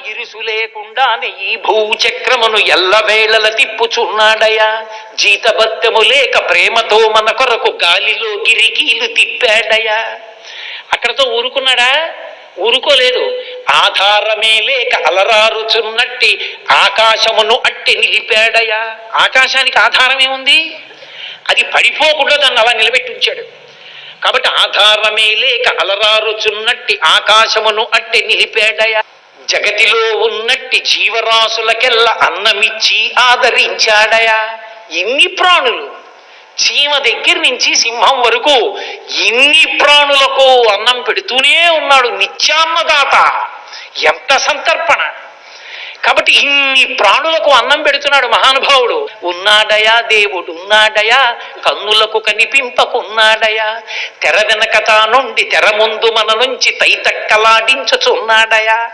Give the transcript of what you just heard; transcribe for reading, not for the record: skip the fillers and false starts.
ఇరుసు లేకుండానే ఈ భూచక్రమును ఎల్లవేళల తిప్పుచున్నాడయా. జీతబత్తము లేక ప్రేమతో మన కొరకు గాలిలో గిరికీలు తిప్పాడయా. అక్కడతో ఊరుకున్నాడా? ఊరుకోలేదు. ఆధారమే లేక అలరారుచున్నట్టి ఆకాశమును అట్టి నిలిపాడయా. ఆకాశానికి ఆధారం ఏముంది? అది పడిపోకుండా దాన్ని అలా నిలబెట్టి ఉంచాడు. కాబట్టి ఆధారమే లేక అలరారుచున్నట్టి ఆకాశమును అట్టి నిలిపాడయా. జగతిలో ఉన్నట్టి జీవరాశులకెల్లా అన్నమిచ్చి ఆదరించాడయా. ఇన్ని ప్రాణులు, చీమ దగ్గర నుంచి సింహం వరకు ఇన్ని ప్రాణులకు అన్నం పెడుతూనే ఉన్నాడు. నిత్యాన్నదాత. ఎంత సంతర్పణ! కాబట్టి ఇన్ని ప్రాణులకు అన్నం పెడుతున్నాడు మహానుభావుడు. ఉన్నాడయా దేవుడు, ఉన్నాడయా కన్నులకు కనిపింపకున్నాడయా. తెర వెనక తానుండి తెర ముందు మన నుంచి తైతక్కలాడించుచున్నాడయా.